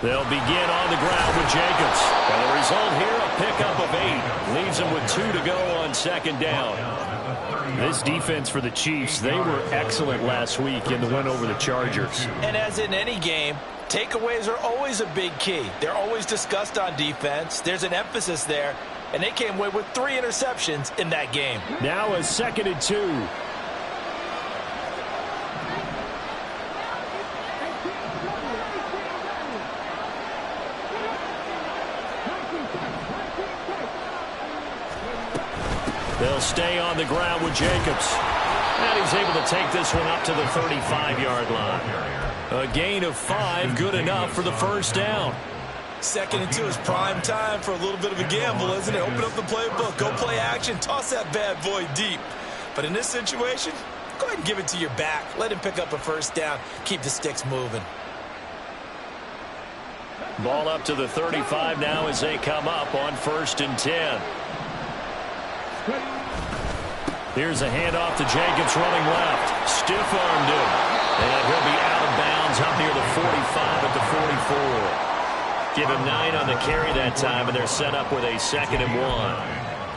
They'll begin on the ground with Jacobs. And the result here, a pickup of 8. Leaves them with 2 to go on second down. This defense for the Chiefs, they were excellent last week in the win over the Chargers. And as in any game, takeaways are always a big key. They're always discussed on defense. There's an emphasis there. And they came away with 3 interceptions in that game. Now a 2nd and 2. They'll stay on the ground with Jacobs. And he's able to take this one up to the 35-yard line. A gain of 5, good enough for the first down. 2nd and 2 is prime time for a little bit of a gamble, isn't it? Open up the playbook, go play action, toss that bad boy deep. But in this situation, go ahead and give it to your back. Let him pick up a first down. Keep the sticks moving. Ball up to the 35 now as they come up on 1st and 10. Here's a handoff to Jacobs running left. Stiff-armed him. And he'll be out of bounds up near the 45 at the 44. Give him 9 on the carry that time, and they're set up with a 2nd and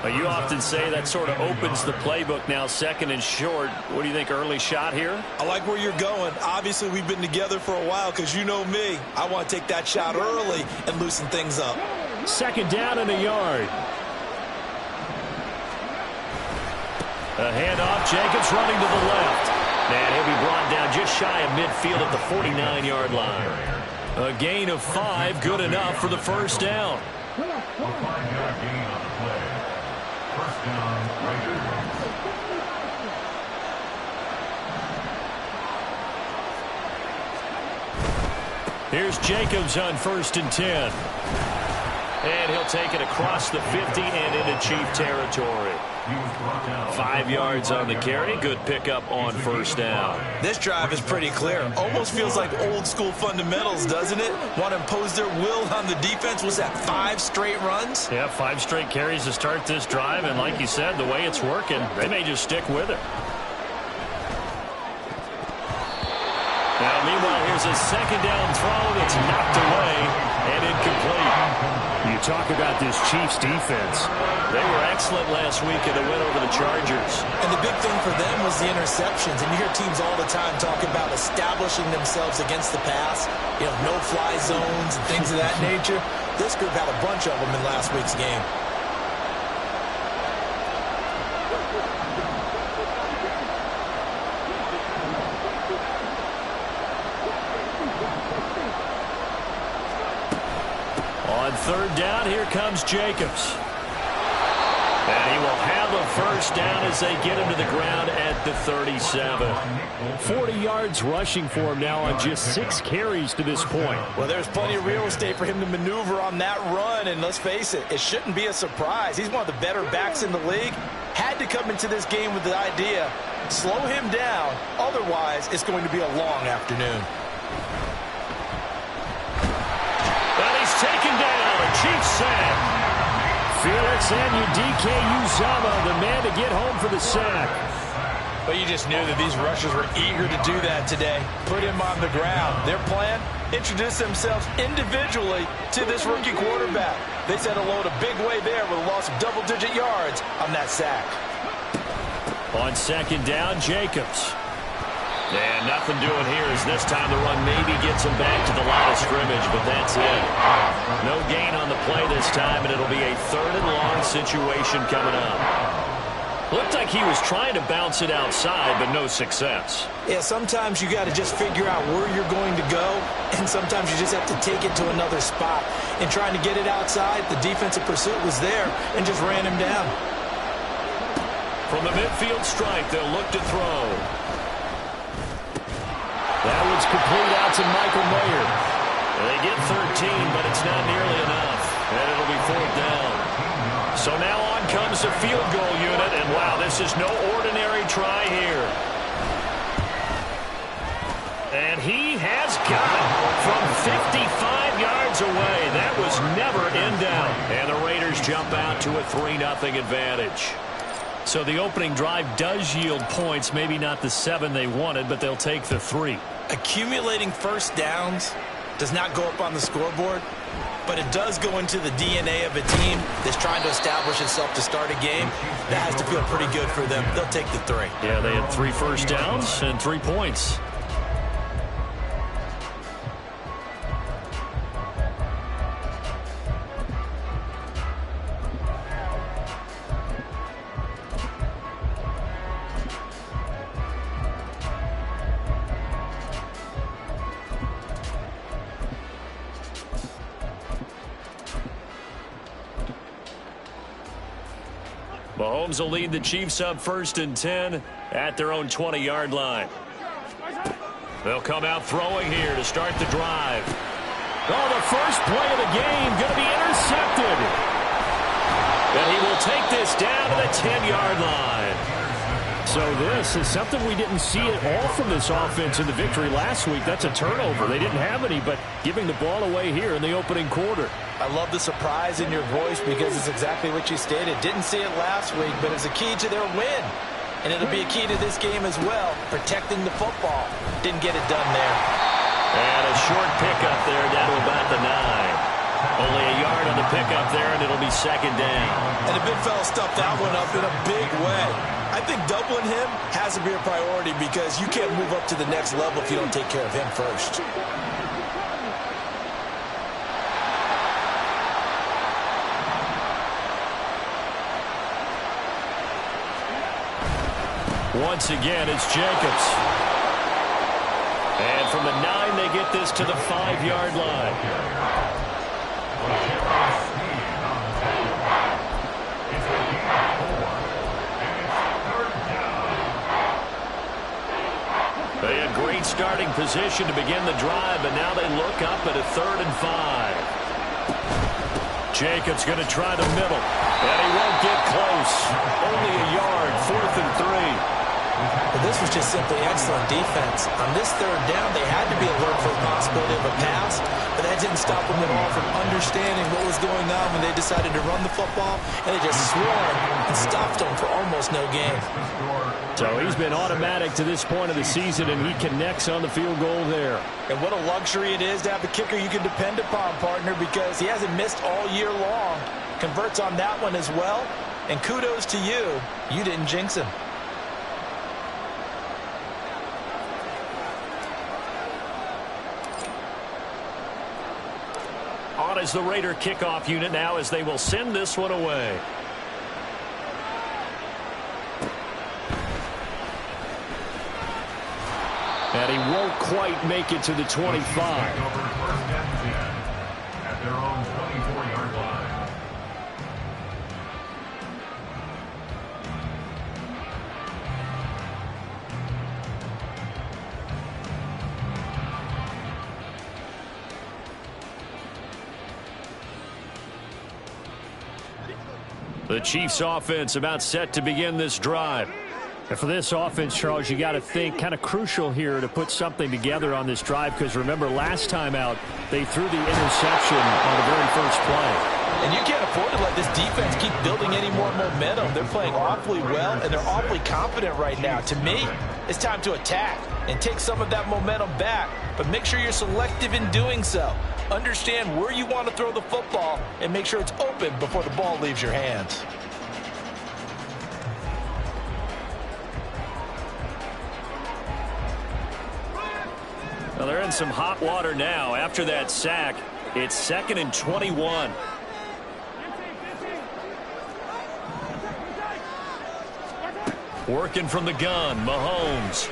1. You often say that sort of opens the playbook now, 2nd and short. What do you think, early shot here? I like where you're going. Obviously, we've been together for a while because you know me. I want to take that shot early and loosen things up. 2nd down and a yard. A handoff, Jacobs running to the left. And he'll be brought down just shy of midfield at the 49-yard line. A gain of 5, good enough for the first down. Here's Jacobs on 1st and 10. And he'll take it across the 50 and into Chief territory. 5 yards on the carry. Good pickup on 1st down. This drive is pretty clear. Almost feels like old school fundamentals, doesn't it? Want to impose their will on the defense. Was that 5 straight runs? Yeah, 5 straight carries to start this drive. And like you said, the way it's working, they may just stick with it. Now, meanwhile, here's a 2nd down throw that's knocked away and incomplete. You talk about this Chiefs defense. They were excellent last week in the win over the Chargers. And the big thing for them was the interceptions. And you hear teams all the time talk about establishing themselves against the pass. You know, no-fly zones and things of that nature. This group had a bunch of them in last week's game. On 3rd down, here comes Jacobs. And he will have a first down as they get him to the ground at the 37. 40 yards rushing for him now on just 6 carries to this point. Well, there's plenty of real estate for him to maneuver on that run. And let's face it, it shouldn't be a surprise. He's one of the better backs in the league. Had to come into this game with the idea, slow him down. Otherwise, it's going to be a long afternoon. But he's taken down. A Chiefs sack. Felix Anudike-Uzomah, the man to get home for the sack. But you just knew that these rushers were eager to do that today. Put him on the ground. Their plan, introduce themselves individually to this rookie quarterback. They said hello to big way there with a loss of double-digit yards on that sack. On 2nd down, Jacobs. And nothing doing here as this time the run maybe gets him back to the line of scrimmage, but that's it. No gain on the play this time, and it'll be a 3rd and long situation coming up. Looked like he was trying to bounce it outside, but no success. Yeah, sometimes you got to just figure out where you're going to go, and sometimes you just have to take it to another spot. And trying to get it outside, the defensive pursuit was there and just ran him down. From the midfield stripe, they'll look to throw. That one's complete out to Michael Mayer. They get 13, but it's not nearly enough. And it'll be 4th down. So now on comes the field goal unit, and wow, this is no ordinary try here. And he has got it from 55 yards away. That was never in doubt. And the Raiders jump out to a 3-0 advantage. So the opening drive does yield points, maybe not the 7 they wanted, but they'll take the 3. Accumulating first downs does not go up on the scoreboard, but it does go into the DNA of a team that's trying to establish itself to start a game. That has to feel pretty good for them. They'll take the 3. Yeah, they had 3 first downs and 3 points. Mahomes will lead the Chiefs up 1st and 10 at their own 20-yard line. They'll come out throwing here to start the drive. Oh, the first play of the game going to be intercepted. And he will take this down to the 10-yard line. So this is something we didn't see at all from this offense in the victory last week. That's a turnover. They didn't have any, but giving the ball away here in the opening quarter. I love the surprise in your voice because it's exactly what you stated. Didn't see it last week, but it's a key to their win. And it'll be a key to this game as well, protecting the football. Didn't get it done there. And a short pickup there down to about the 9. Only a yard on the pickup there, and it'll be 2nd down. And the big fella stuffed that one up in a big way. I think doubling him has to be a priority because you can't move up to the next level if you don't take care of him first. Once again, it's Jacobs. And from the 9, they get this to the 5-yard line. They had great starting position to begin the drive, but now they look up at a 3rd and 5. Jacobs going to try the middle. And he won't get close. Only a yard, 4th and 3. But this was just simply excellent defense. On this 3rd down, they had to be alert for the possibility of a pass, but that didn't stop them at all from understanding what was going on when they decided to run the football, and they just swarmed and stopped them for almost no gain. So he's been automatic to this point of the season, and he connects on the field goal there. And what a luxury it is to have a kicker you can depend upon, partner, because he hasn't missed all year long. Converts on that one as well, and kudos to you. You didn't jinx him. On is the Raider kickoff unit now as they will send this one away. And he won't quite make it to the 25. At their own 24-yard line. The Chiefs offense about set to begin this drive. And for this offense, Charles, you got to think kind of crucial here to put something together on this drive, because remember last time out they threw the interception on the very first play. And you can't afford to let this defense keep building any more momentum. They're playing awfully well, and they're awfully confident right now. To me, it's time to attack and take some of that momentum back, but make sure you're selective in doing so. Understand where you want to throw the football and make sure it's open before the ball leaves your hands. Well, they're in some hot water now. After that sack, it's 2nd and 21. Working from the gun, Mahomes.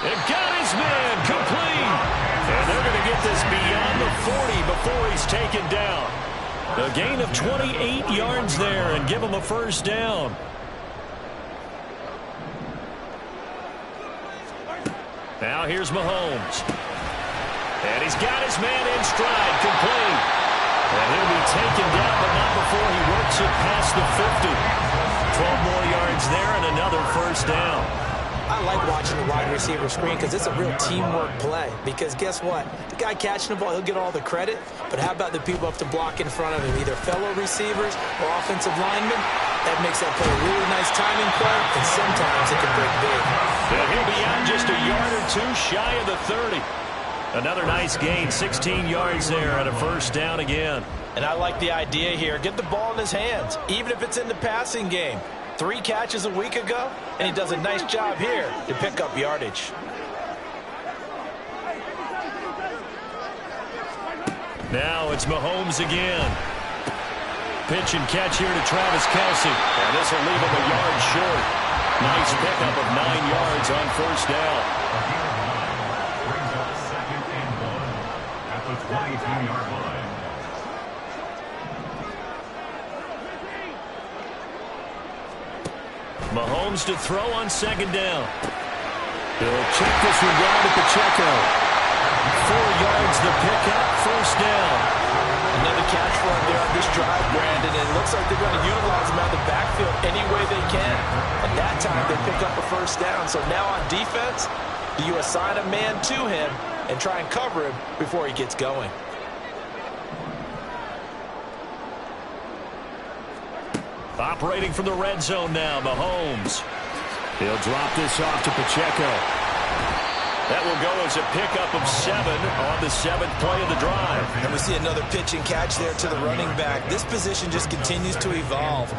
And got his man complete. And they're going to get this beyond the 40 before he's taken down. A gain of 28 yards there and give him a first down. Now here's Mahomes. And he's got his man in stride, complete. And he'll be taken down, but not before he works it past the 50. 12 more yards there and another first down. I like watching the wide receiver screen because it's a real teamwork play. Because guess what? The guy catching the ball, he'll get all the credit. But how about the people who have to block in front of him, either fellow receivers or offensive linemen? That makes that play a really nice timing play, and sometimes it can break big. And he'll be out just a yard or two shy of the 30. Another nice gain, 16 yards there and a first down again. And I like the idea here. Get the ball in his hands, even if it's in the passing game. 3 catches a week ago, and he does a nice job here to pick up yardage. Now it's Mahomes again. Pitch and catch here to Travis Kelce. And this will leave him a yard short. Nice pickup of 9 yards on first down. Brings up 2nd and 1 at the 22-yard line. Mahomes to throw on 2nd down. He'll check this one down to Pacheco. 4 yards the pickup, first down. Another catch for him there on this drive, Brandon. And it looks like they're going to utilize him out of the backfield any way they can. And that time they pick up a first down. So now on defense, do you assign a man to him and try and cover him before he gets going? Operating from the red zone now, Mahomes. He'll drop this off to Pacheco. That will go as a pickup of 7 on the 7th play of the drive. And we see another pitch and catch there to the running back. This position just continues to evolve.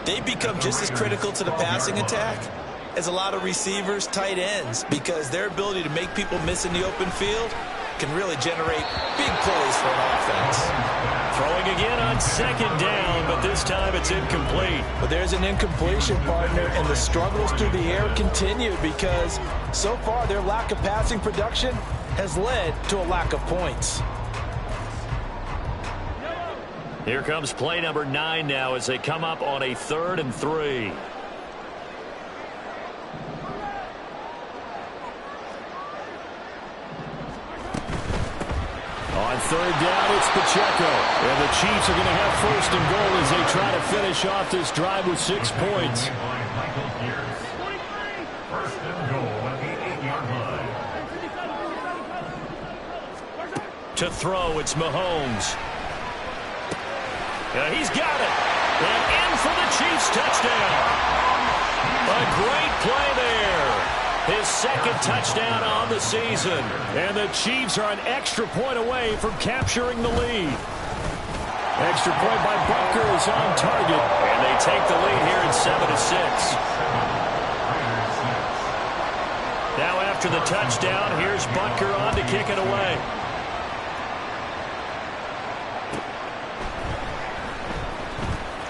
They become just as critical to the passing attack as a lot of receivers, tight ends, because their ability to make people miss in the open field can really generate big plays for an offense. Throwing again on 2nd down, but this time it's incomplete. But there's an incompletion, partner, and the struggles through the air continue because so far their lack of passing production has led to a lack of points. Here comes play number 9 now as they come up on a 3rd and 3. On 3rd down, it's Pacheco. And the Chiefs are going to have 1st and goal as they try to finish off this drive with 6 points. 1st and goal at the 8-yard line. To throw, it's Mahomes. He's got it. And in for the Chiefs touchdown. A great play there. His 2nd touchdown on the season. And the Chiefs are an extra point away from capturing the lead. Extra point by Butker is on target. And they take the lead here at 7-6. Now after the touchdown, here's Butker on to kick it away.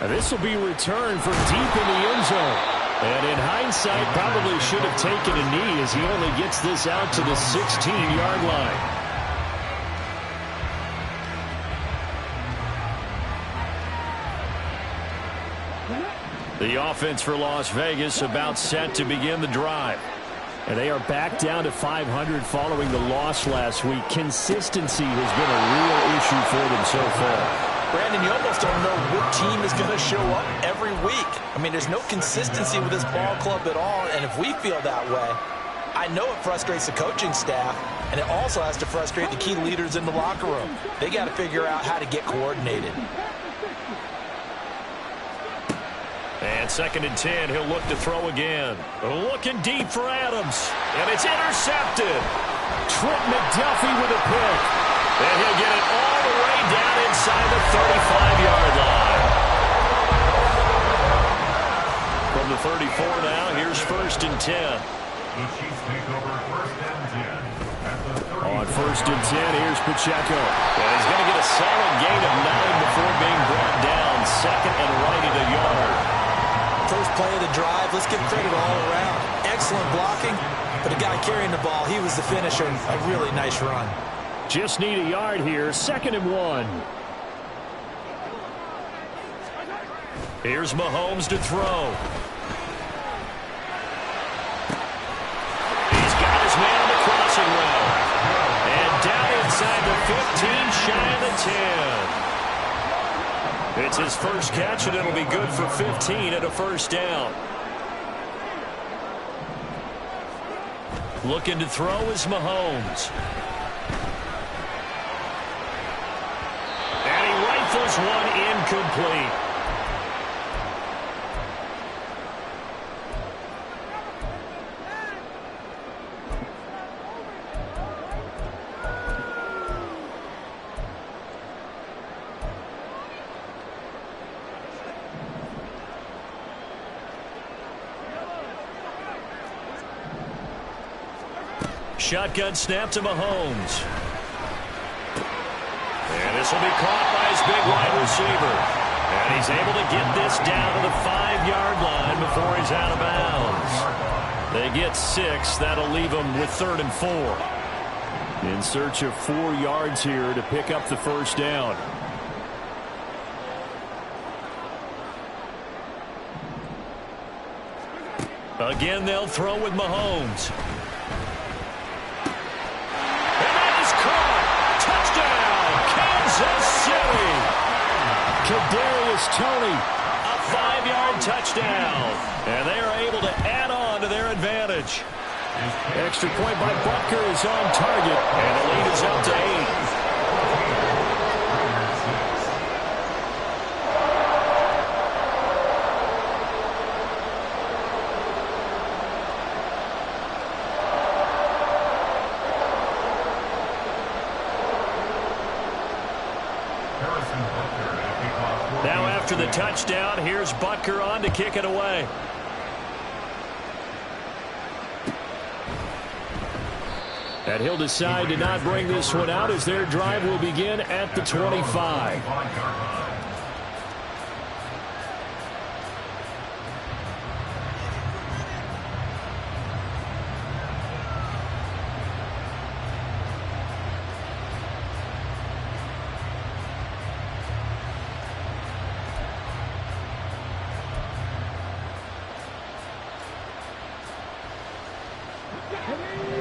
And this will be returned from deep in the end zone. And in hindsight, probably should have taken a knee as he only gets this out to the 16-yard line. The offense for Las Vegas about set to begin the drive. And they are back down to 500 following the loss last week. Consistency has been a real issue for them so far. Brandon, you almost don't know what team is going to show up every week. I mean, there's no consistency with this ball club at all, and if we feel that way, I know it frustrates the coaching staff, and it also has to frustrate the key leaders in the locker room. They got to figure out how to get coordinated. And 2nd and 10, he'll look to throw again. Looking deep for Adams, and it's intercepted. Trent McDuffie with a pick. And he'll get it all the way down inside the 35-yard line. From the 34 now, here's 1st and 10. The Chiefs take over 1st and 10 at the 30. On 1st and 10, here's Pacheco. And he's going to get a solid gain of 9 before being brought down. 2nd and right at a yard. First play of the drive, let's give credit all around. Excellent blocking, but the guy carrying the ball, he was the finisher. A really nice run. Just need a yard here, 2nd and 1. Here's Mahomes to throw. He's got his man on the crossing route. And down inside the 15, shy of the 10. It's his first catch, and it'll be good for 15 and a first down. Looking to throw is Mahomes. And he rifles one incomplete. Shotgun snap to Mahomes. And this will be caught by his big wide receiver. And he's able to get this down to the 5-yard line before he's out of bounds. They get 6. That'll leave them with 3rd and 4. In search of 4 yards here to pick up the first down. Again, they'll throw with Mahomes. And that is caught. Touchdown, Kansas City. Kadarius Toney, a 5-yard touchdown. And they are able to add on to their advantage. Extra point by Butker is on target, and the lead is up to 8. Now after the touchdown, here's Butker on to kick it away. And he'll decide to not bring this one out as their drive will begin at the 25.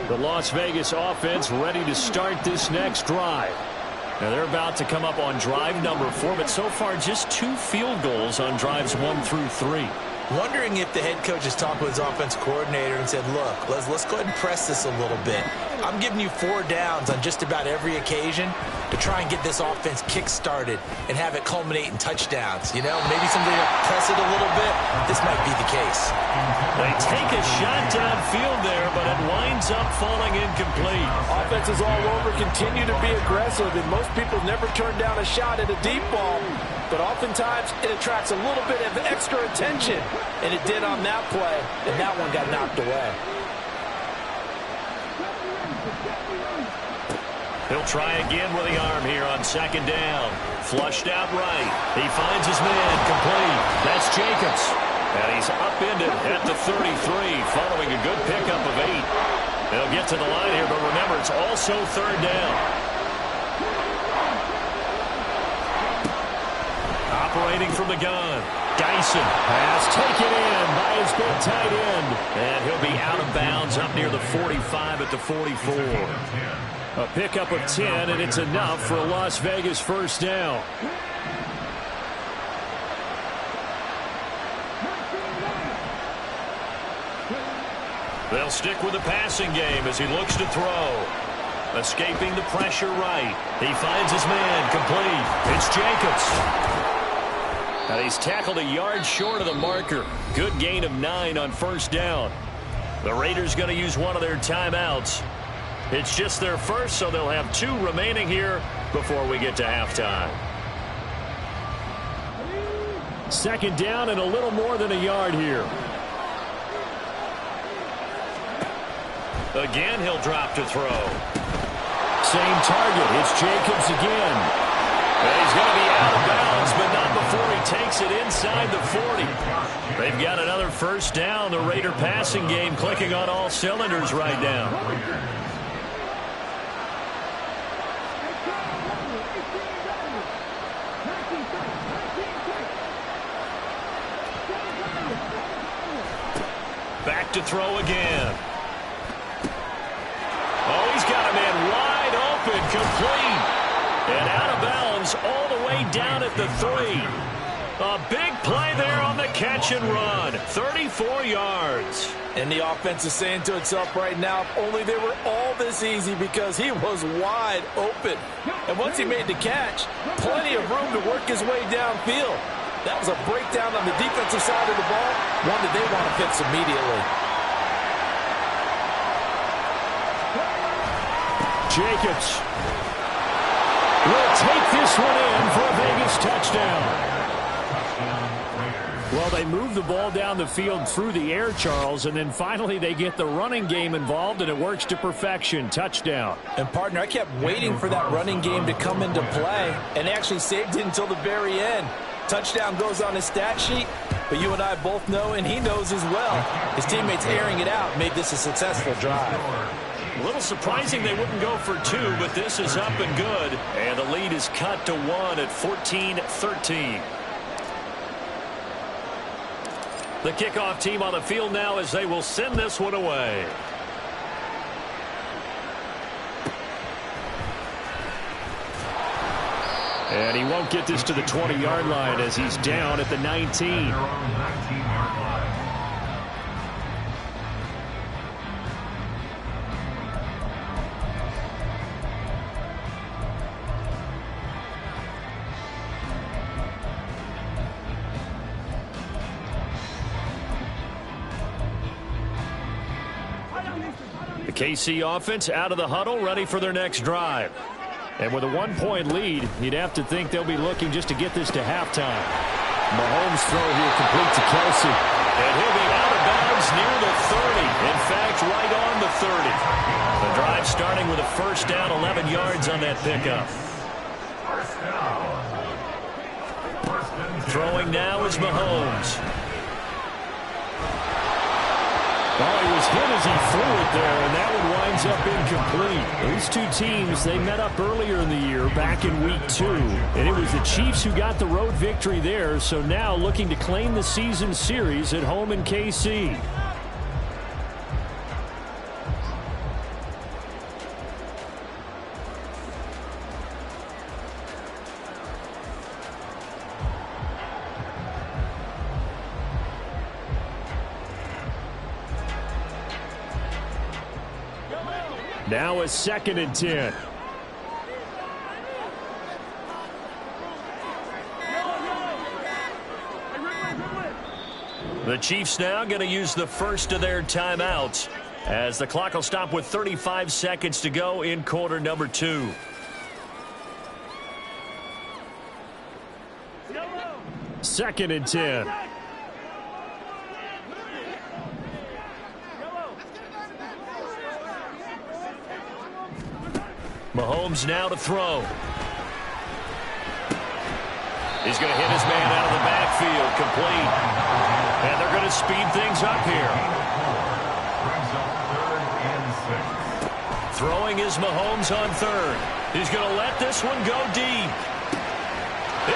The Las Vegas offense ready to start this next drive. Now they're about to come up on drive number 4, but so far just 2 field goals on drives 1 through 3. Wondering if the head coach has talked with his offensive coordinator and said, look, let's go ahead and press this a little bit. I'm giving you 4 downs on just about every occasion to try and get this offense kick-started and have it culminate in touchdowns. You know, maybe somebody to press it a little bit. This might be the case. They take a shot downfield there, but it winds up falling incomplete. Offenses all over continue to be aggressive, and most people never turn down a shot at a deep ball. But oftentimes, it attracts a little bit of extra attention. And it did on that play, and that one got knocked away. He'll try again with the arm here on 2nd down. Flushed out right. He finds his man complete. That's Jacobs. And he's upended at the 33 following a good pickup of 8. They'll get to the line here, but remember, it's also 3rd down. Operating from the gun. Dyson has taken in by his big tight end. And he'll be out of bounds up near the 45 at the 44. A pickup of 10, and it's enough for a Las Vegas first down. They'll stick with the passing game as he looks to throw. Escaping the pressure right. He finds his man complete. It's Jacobs. And he's tackled a yard short of the marker. Good gain of 9 on 1st down. The Raiders going to use one of their timeouts. It's just their first, so they'll have 2 remaining here before we get to halftime. 2nd down and a little more than a yard here. Again, he'll drop to throw. Same target. It's Jacobs again. And he's going to be out of bounds, but not before he takes it inside the 40. They've got another first down. The Raider passing game clicking on all cylinders right now. Back to throw again. Oh, he's got a man wide open, complete. And out of bounds all the way down at the 3. A big play there on the catch and run. 34 yards. And the offense is saying to itself right now, if only they were all this easy, because he was wide open. And once he made the catch, plenty of room to work his way downfield. That was a breakdown on the defensive side of the ball, one that they want to fix immediately. Jacobs will take this one in for a Vegas touchdown. Well, they move the ball down the field through the air, Charles, and then finally they get the running game involved, and it works to perfection. Touchdown. And, partner, I kept waiting for that running game to come into play and actually saved it until the very end. Touchdown goes on his stat sheet, but you and I both know, and he knows as well, his teammates airing it out made this a successful drive. A little surprising they wouldn't go for two, but this is up and good. And the lead is cut to 1 at 14-13. The kickoff team on the field now as they will send this one away. And he won't get this to the 20-yard line as he's down at the 19. The KC offense out of the huddle, ready for their next drive. And with a 1-point lead, you'd have to think they'll be looking just to get this to halftime. Mahomes' throw here complete to Kelsey. And he'll be out of bounds near the 30. In fact, right on the 30. The drive starting with a first down, 11 yards on that pickup. Throwing now is Mahomes. Oh, he was hit as he threw it there, and that one winds up incomplete. These two teams, they met up earlier in the year, back in Week 2, and it was the Chiefs who got the road victory there, so now looking to claim the season series at home in KC. Now a 2nd and 10. The Chiefs now going to use the first of their timeouts as the clock will stop with 35 seconds to go in quarter number 2. Second and 10. Mahomes now to throw. He's going to hit his man out of the backfield, complete. And they're going to speed things up here. Throwing is Mahomes on 3rd. He's going to let this one go deep.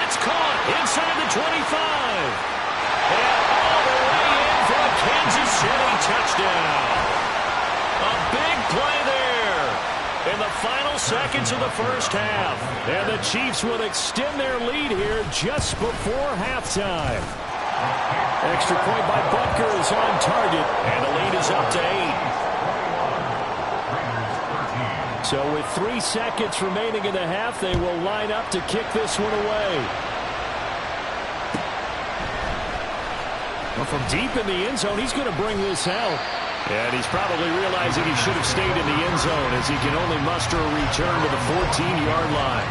It's caught inside the 25. And all the way in for a Kansas City touchdown. A big play there in the final seconds of the first half. And the Chiefs will extend their lead here just before halftime. Extra point by Butker is on target. And the lead is up to 8. So with 3 seconds remaining in the half, they will line up to kick this one away. Well, from deep in the end zone, he's going to bring this out. And he's probably realizing he should have stayed in the end zone as he can only muster a return to the 14-yard line.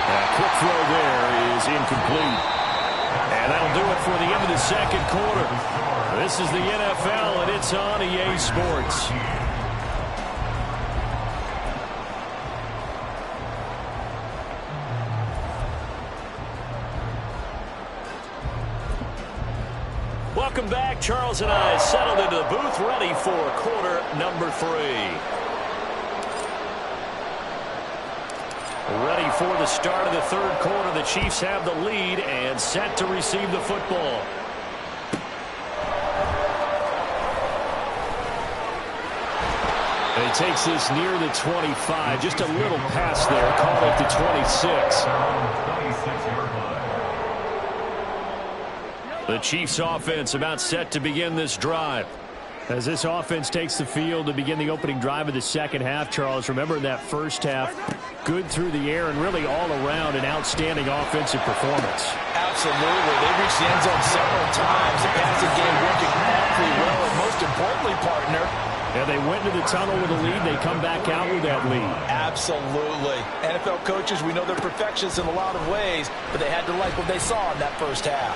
A quick throw there is incomplete. And that'll do it for the end of the second quarter. This is the NFL, and it's on EA Sports. Welcome back. Charles and I settled into the booth, ready for quarter number 3. Ready for the start of the third quarter. The Chiefs have the lead and set to receive the football. And he takes this near the 25. Just a little pass there. Caught at the 26. The Chiefs offense about set to begin this drive. As this offense takes the field to begin the opening drive of the second half, Charles, remember in that first half, good through the air and really all around an outstanding offensive performance. Absolutely. They reached the end zone several times. The passing game working awfully well, and most importantly, partner, and they went into the tunnel with a lead. They come back out with that lead. Absolutely. NFL coaches, we know they're perfectionists in a lot of ways, but they had to like what they saw in that first half.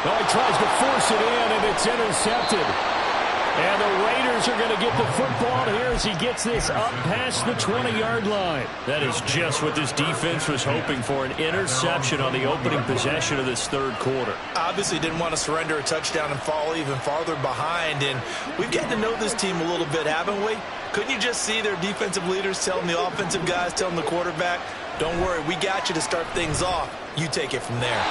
Oh, he tries to force it in, and it's intercepted. And the Raiders are going to get the football here as he gets this up past the 20-yard line. That is just what this defense was hoping for, an interception on the opening possession of this third quarter. Obviously didn't want to surrender a touchdown and fall even farther behind, and we've gotten to know this team a little bit, haven't we? Couldn't you just see their defensive leaders telling the offensive guys, telling the quarterback, don't worry, we got you to start things off. You take it from there.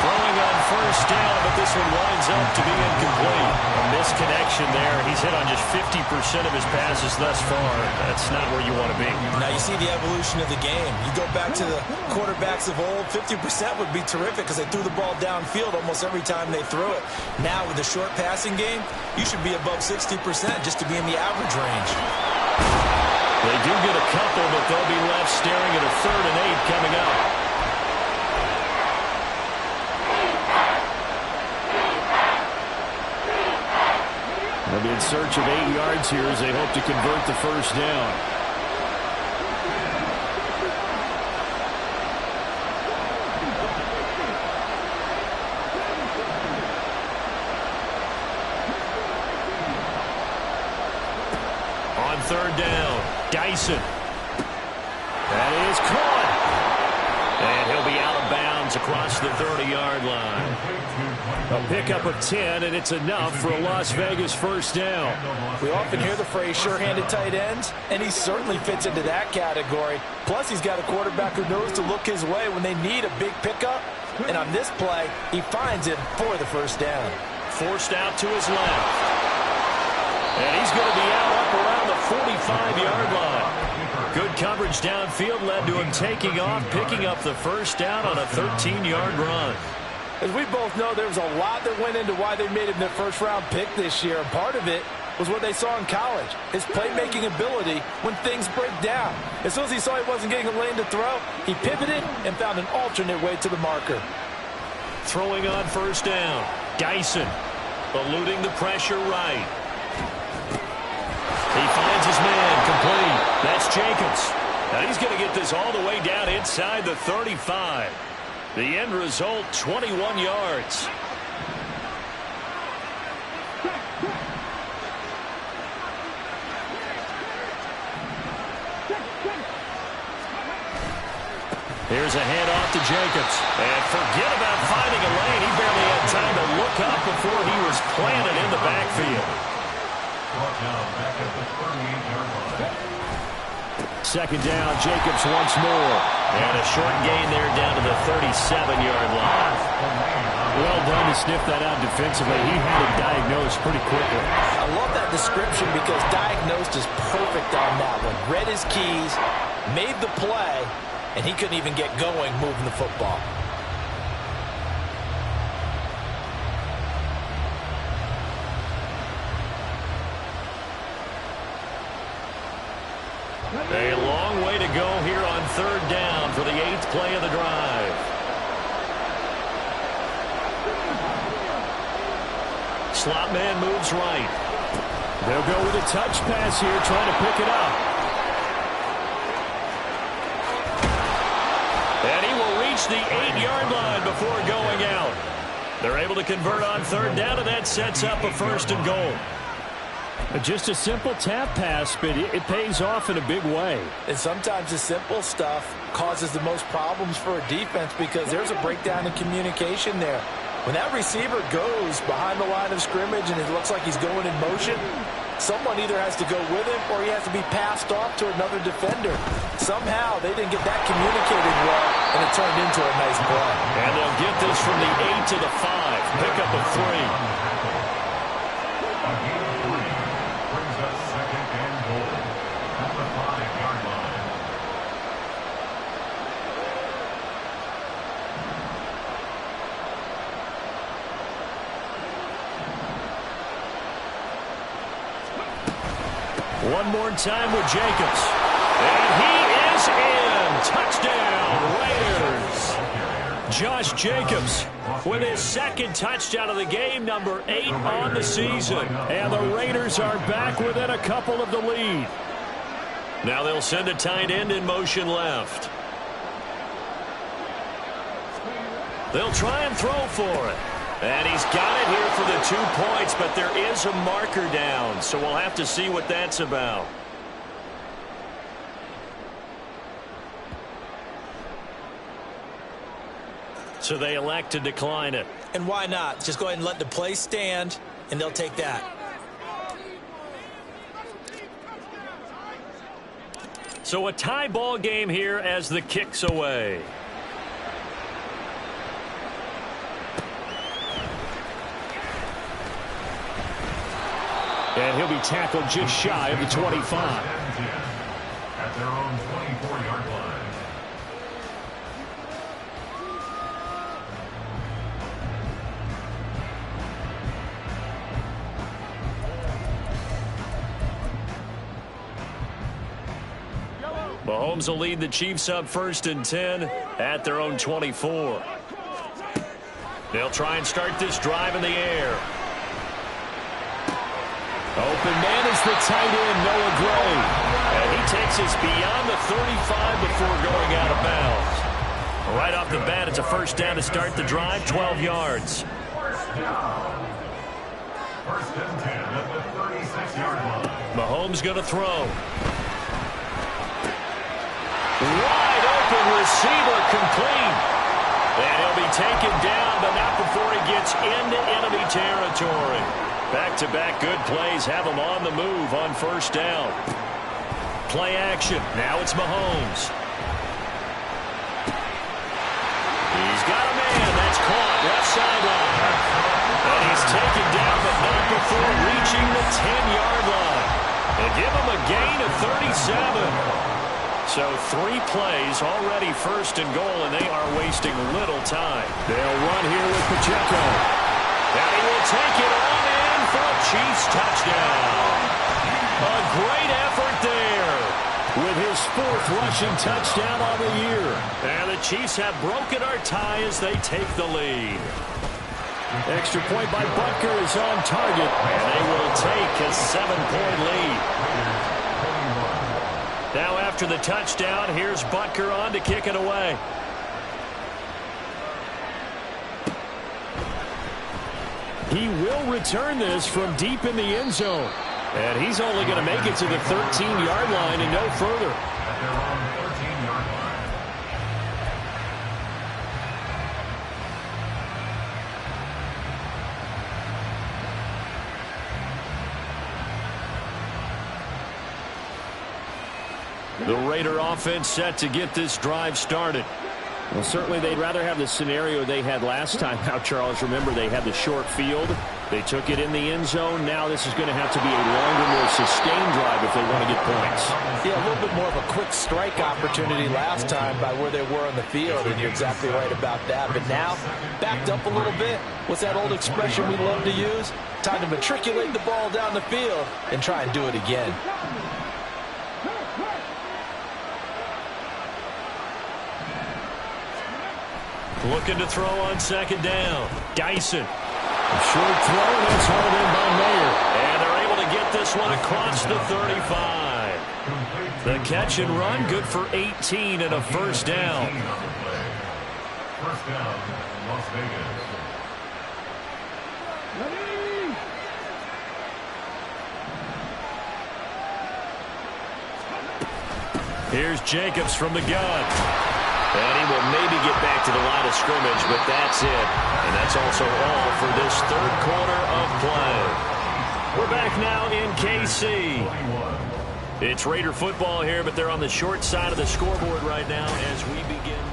Throwing on first down, but this one winds up to be incomplete. A misconnection there. He's hit on just 50% of his passes thus far. That's not where you want to be. Now you see the evolution of the game. You go back to the quarterbacks of old, 50% would be terrific because they threw the ball downfield almost every time they threw it. Now with the short passing game, you should be above 60% just to be in the average range. They do get a couple, but they'll be left staring at a 3rd and 8 coming up. They'll be in search of 8 yards here as they hope to convert the first down. On 3rd down, Dyson. That is caught. And he'll be out of bounds across the 30-yard line. A pickup of 10, and it's enough for a Las Vegas first down. We often hear the phrase sure-handed tight ends, and he certainly fits into that category. Plus, he's got a quarterback who knows to look his way when they need a big pickup. And on this play, he finds it for the first down. Forced out to his left. And he's going to be out up around the 45-yard line. Good coverage downfield led to him taking off, picking up the first down on a 13-yard run. As we both know, there was a lot that went into why they made him their first-round pick this year. And part of it was what they saw in college, his playmaking ability when things break down. As soon as he saw he wasn't getting a lane to throw, he pivoted and found an alternate way to the marker. Throwing on first down, Dyson eluding the pressure right. He finds his man complete. That's Jacobs. Now he's going to get this all the way down inside the 35. The end result, 21 yards. Here's a handoff to Jacobs. And forget about finding a lane. He barely had time to look up before he was planted in the backfield. Second down, Jacobs once more. And a short gain there down to the 37-yard line. Well done to sniff that out defensively. He had it diagnosed pretty quickly. I love that description because diagnosed is perfect on that one. Read his keys, made the play, and he couldn't even get going moving the football. A long way to go here on 3rd down for the 8th play of the drive. Slot man moves right. They'll go with a touch pass here, trying to pick it up. And he will reach the 8-yard line before going out. They're able to convert on 3rd down, and that sets up a 1st and goal. Just a simple tap pass, but it pays off in a big way. And sometimes the simple stuff causes the most problems for a defense because there's a breakdown in communication there. When that receiver goes behind the line of scrimmage and it looks like he's going in motion, someone either has to go with him or he has to be passed off to another defender. Somehow they didn't get that communicated well, and it turned into a nice play. And they'll get this from the 8 to the 5. Pick up a 3. One more time with Jacobs. And he is in. Touchdown, Raiders. Josh Jacobs with his second touchdown of the game, number 8 on the season. And the Raiders are back within a couple of the lead. Now they'll send a tight end in motion left. They'll try and throw for it. And he's got it here for the 2 points, but there is a marker down, so we'll have to see what that's about. So they elect to decline it. And why not? Just go ahead and let the play stand, and they'll take that. So a tie ball game here as the kick's away. And he'll be tackled just shy of the 25. At their own 24-yard line. Mahomes will lead the Chiefs up 1st and 10 at their own 24. They'll try and start this drive in the air. Open man is the tight end, Noah Gray. And he takes us beyond the 35 before going out of bounds. Right off the bat, it's a first down to start the drive, 12 yards. First and 10 at the 36-yard line. Mahomes going to throw. Wide open receiver, complete. And he'll be taken down, but not before he gets into enemy territory. Back-to-back good plays have him on the move on first down. Play action. Now it's Mahomes. He's got a man. That's caught. Left sideline. And he's taken down, but not before reaching the 10-yard line. They give him a gain of 37. So 3 plays already first and goal, and they are wasting little time. They'll run here with Pacheco. And he will take it on in for a Chiefs touchdown. A great effort there with his 4th rushing touchdown on the year. And the Chiefs have broken our tie as they take the lead. Extra point by Butker is on target, and they will take a 7-point lead. Now after the touchdown, here's Butker on to kick it away. He will return this from deep in the end zone. And he's only going to make it to the 13-yard line and no further. At their own 13-yard line. The Raider offense set to get this drive started. Well, certainly they'd rather have the scenario they had last time. Now, Charles, remember they had the short field. They took it in the end zone. Now this is going to have to be a longer, more sustained drive if they want to get points. Yeah, a little bit more of a quick strike opportunity last time by where they were on the field, and you're exactly right about that. But now, backed up a little bit. What's that old expression we love to use? Time to matriculate the ball down the field and try and do it again. Looking to throw on second down. Dyson. A short throw, that's hauled in by Mayer. And they're able to get this one across the 35. The catch and run, good for 18 and a first down. First down, Las Vegas. Here's Jacobs from the gun. And he will maybe get back to the line of scrimmage, but that's it. And that's also all for this 3rd quarter of play. We're back now in KC. It's Raider football here, but they're on the short side of the scoreboard right now as we begin.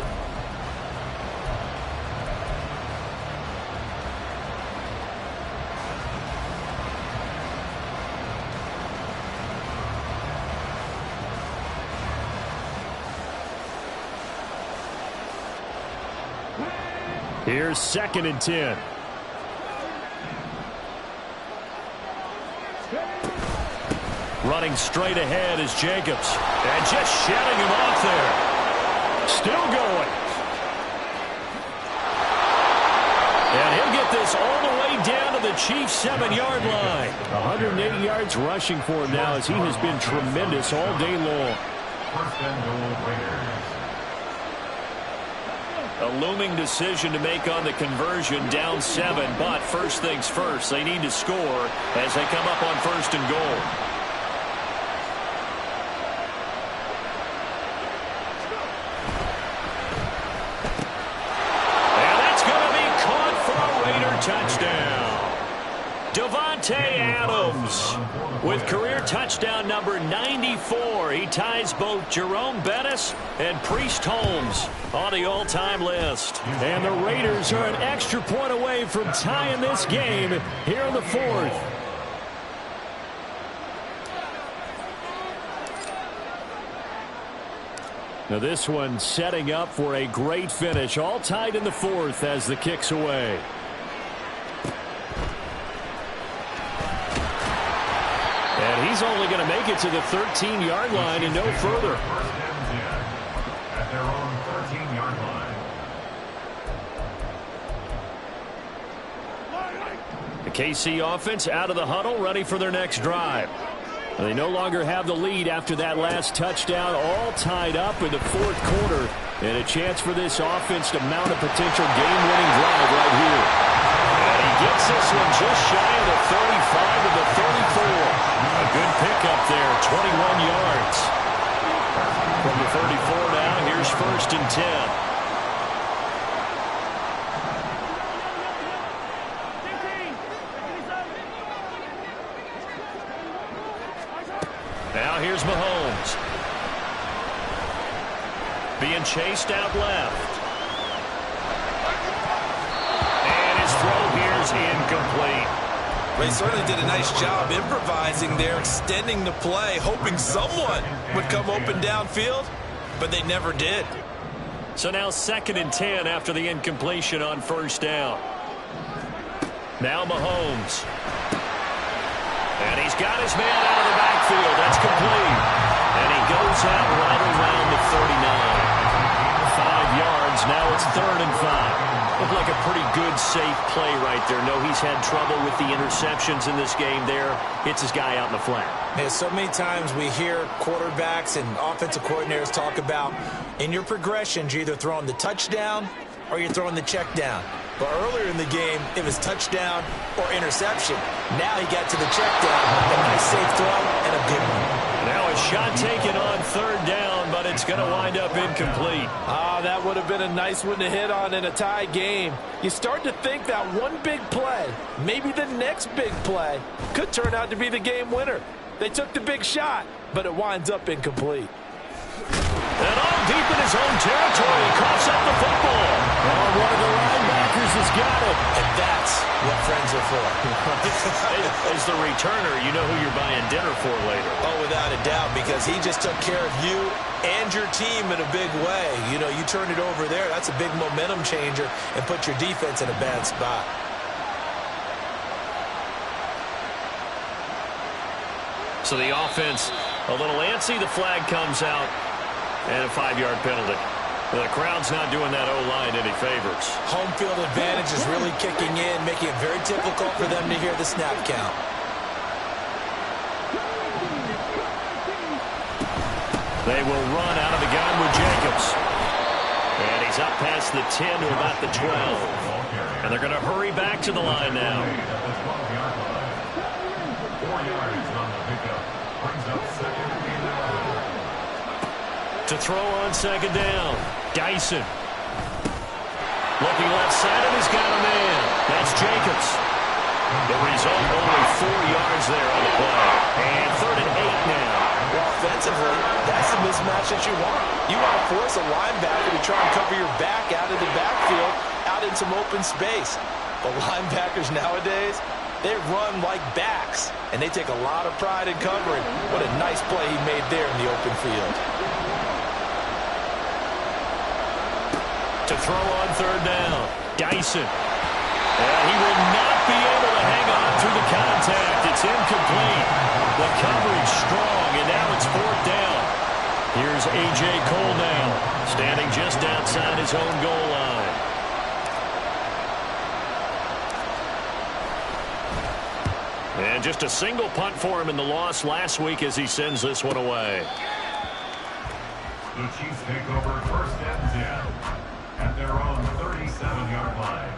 Here's 2nd and 10. Running straight ahead is Jacobs. And just shutting him off there. Still going. And he'll get this all the way down to the Chiefs' 7-yard line. 180 yards rushing for him now as he has been tremendous all day long. First and goal, Raiders. A looming decision to make on the conversion, down 7. But first things first, they need to score as they come up on first and goal. Touchdown. Davante Adams with career touchdown number 94. He ties both Jerome Bettis and Priest Holmes on the all-time list. And the Raiders are an extra point away from tying this game here in the 4th. Now this one setting up for a great finish. All tied in the 4th as the kick's away. And he's only going to make it to the 13-yard line and no further. First and 10 at their own 13-yard line. The KC offense out of the huddle, ready for their next drive. They no longer have the lead after that last touchdown, all tied up in the 4th quarter. And a chance for this offense to mount a potential game-winning drive right here. And he gets this one just shy of the 35 to the 34. A good pickup there, 21 yards. From the 34 now, here's first and 10. Now here's Mahomes. Being chased out left. And his throw here's incomplete. They certainly did a nice job improvising there, extending the play, hoping someone would come open downfield, but they never did. So now 2nd and 10 after the incompletion on first down. Now Mahomes. And he's got his man out of the backfield. That's complete. And he goes out right around the 39. 5 yards. Now it's 3rd and 5. Looked like a pretty good, safe play right there. No, he's had trouble with the interceptions in this game there. Hits his guy out in the flat. Yeah, so many times we hear quarterbacks and offensive coordinators talk about in your progressions, you're either throwing the touchdown or you're throwing the check down. But earlier in the game, it was touchdown or interception. Now he got to the check down. A nice safe throw and a good one. Now a shot taken on 3rd down, but it's going to wind up incomplete. That would have been a nice one to hit on in a tie game. You start to think that one big play, maybe the next big play, could turn out to be the game winner. They took the big shot, but it winds up incomplete. And all deep in his own territory, he coughs up the football. Oh, one of the linebackers has got it. And that's what friends are for. As the returner, you know who you're buying dinner for later. Oh, without a doubt, because he just took care of you and your team in a big way. You know, you turn it over there, that's a big momentum changer and put your defense in a bad spot. So the offense a little antsy. The flag comes out. And a 5-yard penalty. The crowd's not doing that O-line any favors. Home field advantage is really kicking in, making it very difficult for them to hear the snap count. They will run out of the gun with Jacobs. And he's up past the 10 to about the 12. And they're going to hurry back to the line now. 4 yards on the pickup. Brings up 2nd and 11. To throw on 2nd down. Dyson. Looking left side, and he's got a man. That's Jacobs. The result, only 4 yards there on the play. And 3rd and 8 now. Well, offensively, that's the mismatch that you want. You want to force a linebacker to try and cover your back out of the backfield, out in some open space. But linebackers nowadays, they run like backs, and they take a lot of pride in covering. What a nice play he made there in the open field. To throw on 3rd down. Dyson. And he will not be able to hang on through the contact. It's incomplete. The coverage strong Here's A.J. Cole now, standing just outside his own goal line. And just a single punt for him in the loss last week as he sends this one away. The Chiefs take over first and 10 at their own 37-yard line.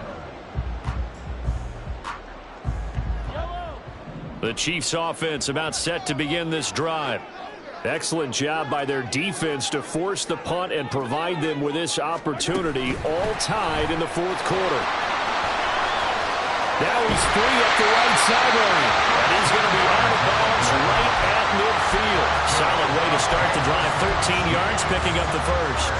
The Chiefs offense about set to begin this drive. Excellent job by their defense to force the punt and provide them with this opportunity, all tied in the fourth quarter. Now he's free up the right sideline. And he's going to be out of bounds right at midfield. Solid way to start the drive. 13 yards, picking up the first.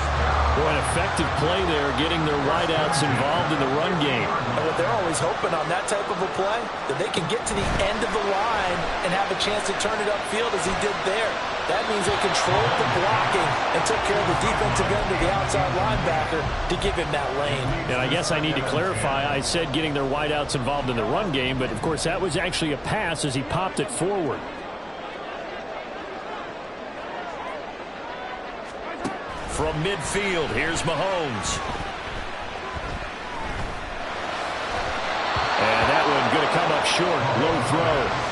Boy, an effective play there, getting their wideouts involved in the run game. And what they're always hoping on that type of a play, that they can get to the end of the line and have a chance to turn it upfield as he did there. That means they controlled the blocking and took care of the defensive end of the outside linebacker to give him that lane. And I guess I need to clarify, I said getting their wideouts involved in the run game, but of course that was actually a pass as he popped it forward. From midfield, here's Mahomes. And that one going to come up short. Low throw.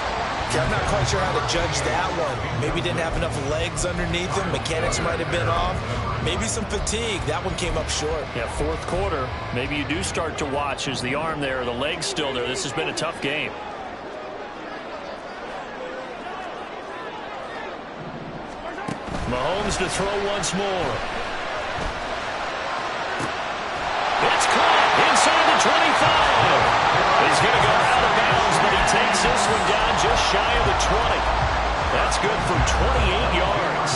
Yeah, I'm not quite sure how to judge that one. Maybe didn't have enough legs underneath him. Mechanics might have been off. Maybe some fatigue. That one came up short. Yeah, fourth quarter. Maybe you do start to watch. Is the arm there, the leg's still there? This has been a tough game. Mahomes to throw once more. It's caught inside the 25. He's going to go out of bounds, but he takes this one down just shy of the 20. That's good for 28 yards.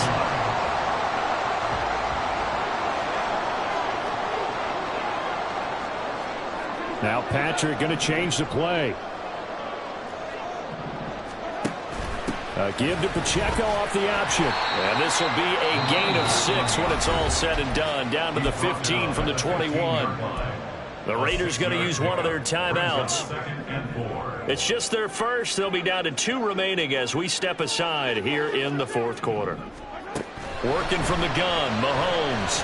Now Patrick going to change the play. A give to Pacheco off the option. And this will be a gain of 6 when it's all said and done. Down to the 15 from the 21. The Raiders going to use one of their timeouts. It's just their first. They'll be down to 2 remaining as we step aside here in the fourth quarter. Working from the gun, Mahomes.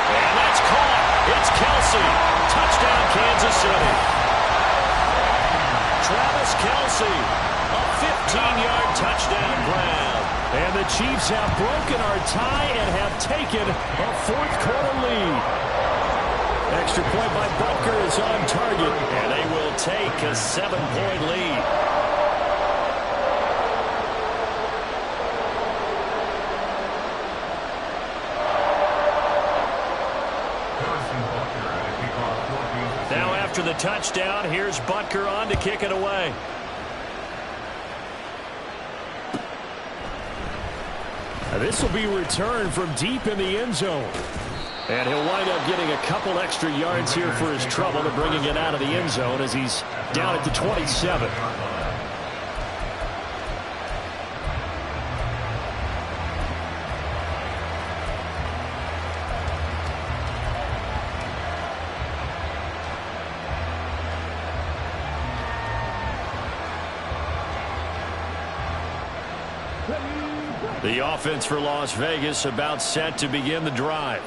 And that's caught. It's Kelsey. Touchdown, Kansas City. Travis Kelsey. A 15-yard touchdown grab. And the Chiefs have broken our tie and have taken a fourth quarter lead. Extra point by Butker is on target, and they will take a 7-point lead. Now after the touchdown, here's Butker on to kick it away. This will be returned from deep in the end zone. And he'll wind up getting a couple extra yards here for his trouble to bringing it out of the end zone as he's down at the 27. The offense for Las Vegas about set to begin the drive.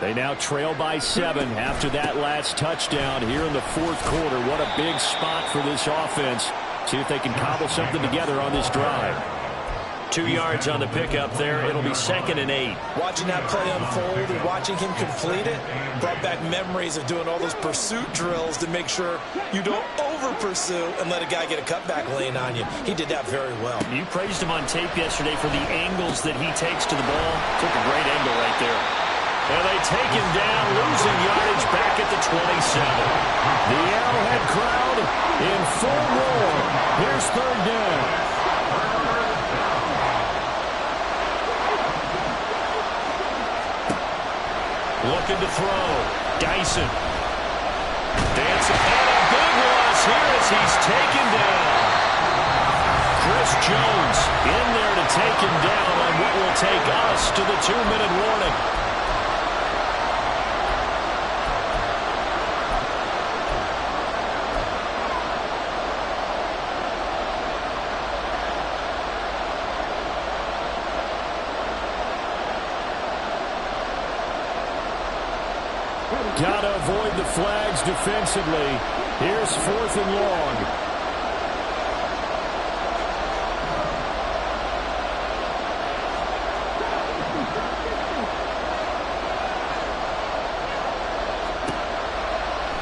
They now trail by 7 after that last touchdown here in the fourth quarter. What a big spot for this offense. See if they can cobble something together on this drive. 2 yards on the pickup there. It'll be 2nd and 8. Watching that play unfold and watching him complete it brought back memories of doing all those pursuit drills to make sure you don't over-pursue and let a guy get a cutback lane on you. He did that very well. You praised him on tape yesterday for the angles that he takes to the ball. Took a great angle right there. And they take him down, losing yardage back at the 27. The Arrowhead crowd in full roar. Here's 3rd down. Looking to throw. Dyson. Dancing. And a big loss here as he's taken down. Chris Jones in there to take him down on what will take us to the 2-minute warning. Gotta avoid the flags defensively. Here's 4th and long.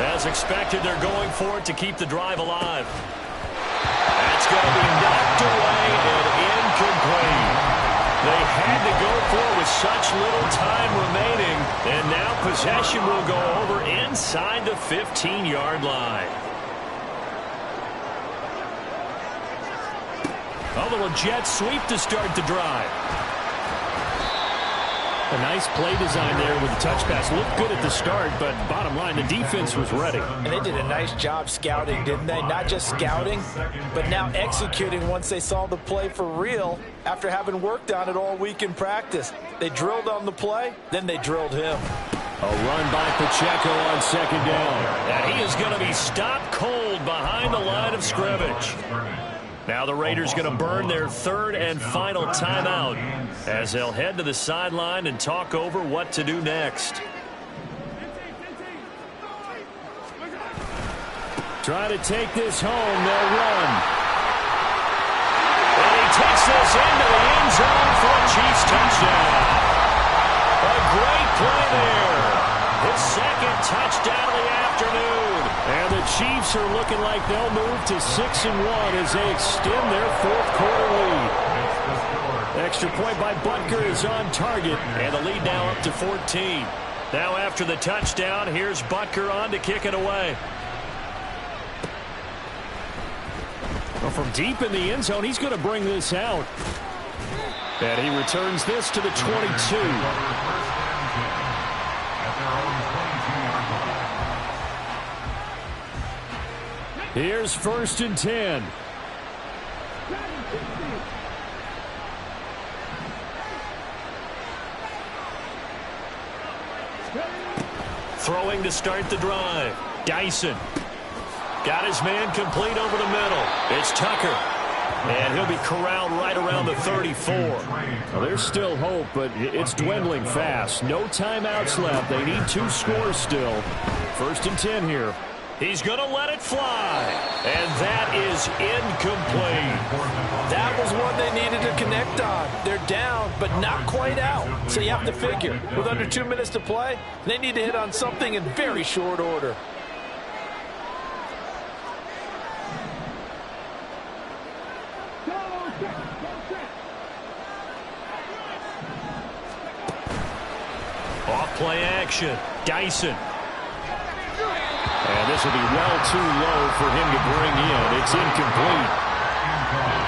As expected, they're going for it to keep the drive alive. That's going to be knocked away and incomplete. They had to go for it with such little time remaining, and now possession will go over inside the 15-yard line. A little jet sweep to start the drive. A nice play design there with the touch pass. Looked good at the start, but bottom line, the defense was ready. And they did a nice job scouting, didn't they? Not just scouting, but now executing once they saw the play for real after having worked on it all week in practice. They drilled on the play, then they drilled him. A run by Pacheco on 2nd down. And he is going to be stopped cold behind the line of scrimmage. Now the Raiders going to burn their 3rd and final timeout as they'll head to the sideline and talk over what to do next. Try to take this home. They'll run. And he takes this into the end zone for a Chiefs touchdown. A great play there. His 2nd touchdown of the afternoon. And the Chiefs are looking like they'll move to 6-1 as they extend their 4th quarter lead. Extra point by Butker is on target, and the lead now up to 14. Now after the touchdown, here's Butker on to kick it away. Well, from deep in the end zone, he's going to bring this out. And he returns this to the 22. Here's 1st and 10. Throwing to start the drive. Dyson. Got his man complete over the middle. It's Tucker. And he'll be corralled right around the 34. Well, there's still hope, but it's dwindling fast. No timeouts left. They need 2 scores still. 1st and 10 here. He's going to let it fly. And that is incomplete. That was one they needed to connect on. They're down, but not quite out. So you have to figure, with under 2 minutes to play, they need to hit on something in very short order. Off play action. Dyson. And this will be well too low for him to bring in. It's incomplete.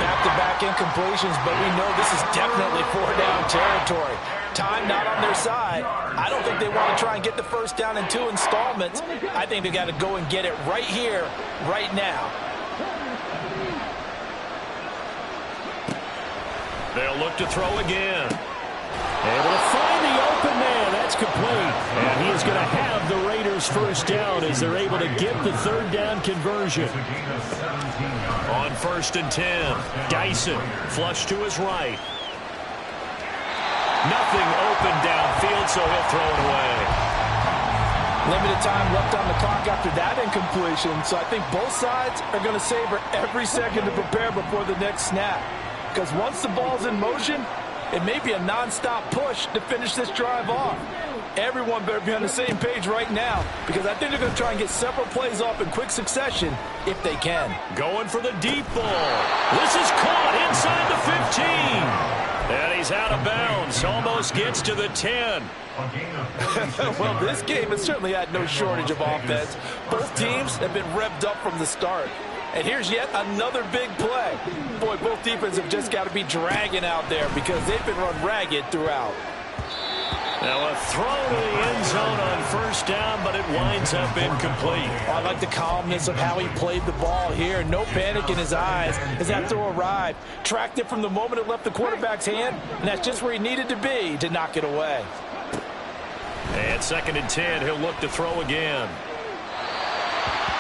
Back-to-back incompletions, but we know this is definitely 4-down territory. Time not on their side. I don't think they want to try and get the 1st down in 2 installments. I think they got to go and get it right here, right now. They'll look to throw again. Able to find the open man. That's complete. And he is going to have the Raiders' 1st down as they're able to get the 3rd down conversion. On 1st and 10, Dyson flush to his right. Nothing open downfield, so he'll throw it away. Limited time left on the clock after that incompletion, so I think both sides are going to savor every second to prepare before the next snap. Because once the ball's in motion, it may be a non-stop push to finish this drive off. Everyone better be on the same page right now, because I think they're going to try and get several plays off in quick succession if they can. Going for the deep ball. This is caught inside the 15. And he's out of bounds. Almost gets to the 10. Well, this game has certainly had no shortage of offense. Both teams have been revved up from the start. And here's yet another big play. Boy, both defenses have just got to be dragging out there because they've been run ragged throughout. Now a throw to the end zone on 1st down, but it winds up incomplete. I like the calmness of how he played the ball here. No panic in his eyes as that throw arrived. Tracked it from the moment it left the quarterback's hand, and that's just where he needed to be to knock it away. And 2nd and 10, he'll look to throw again.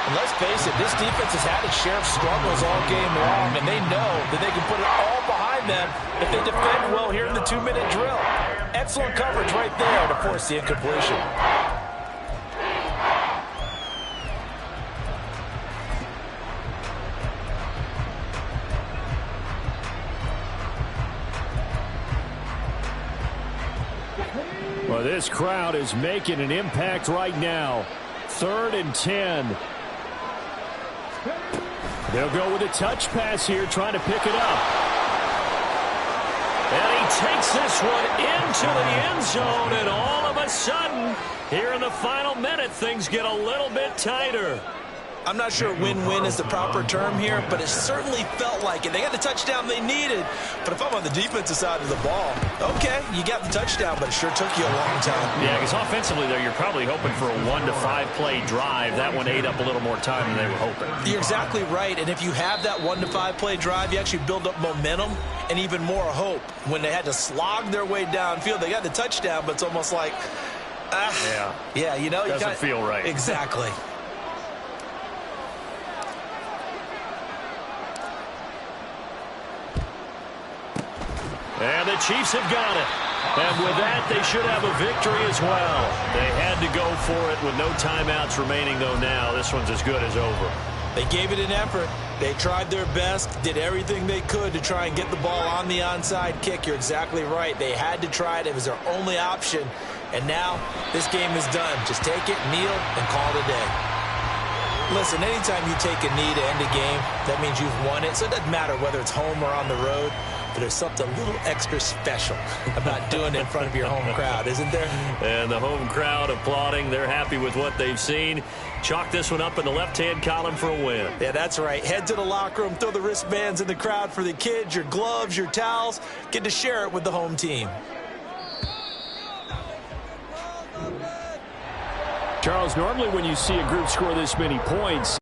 And let's face it, this defense has had its share of struggles all game long, and they know that they can put it all behind them if they defend well here in the 2-minute drill. Excellent coverage right there to force the incompletion. Well, this crowd is making an impact right now. 3rd and 10. They'll go with a touch pass here, trying to pick it up. And he takes this one into the end zone, and all of a sudden, here in the final minute, things get a little bit tighter. I'm not sure win-win is the proper term here, but it certainly felt like it. They got the touchdown they needed, but if I'm on the defensive side of the ball, okay, you got the touchdown, but it sure took you a long time. Yeah, because offensively there, you're probably hoping for a 1 to 5 play drive. That one ate up a little more time than they were hoping. You're exactly right, and if you have that 1 to 5 play drive, you actually build up momentum and even more hope. When they had to slog their way downfield, they got the touchdown, but it's almost like, yeah, you know, doesn't feel right. Exactly. And the Chiefs have got it. And with that, they should have a victory as well. They had to go for it with no timeouts remaining, though now. This one's as good as over. They gave it an effort. They tried their best, did everything they could to try and get the ball on the onside kick. You're exactly right. They had to try it. It was their only option. And now this game is done. Just take it, kneel, and call it a day. Listen, anytime you take a knee to end a game, that means you've won it. So it doesn't matter whether it's home or on the road. But there's something a little extra special about doing it in front of your home crowd, isn't there? And the home crowd applauding. They're happy with what they've seen. Chalk this one up in the left-hand column for a win. Yeah, that's right. Head to the locker room, throw the wristbands in the crowd for the kids, your gloves, your towels. Get to share it with the home team. Charles, normally when you see a group score this many points,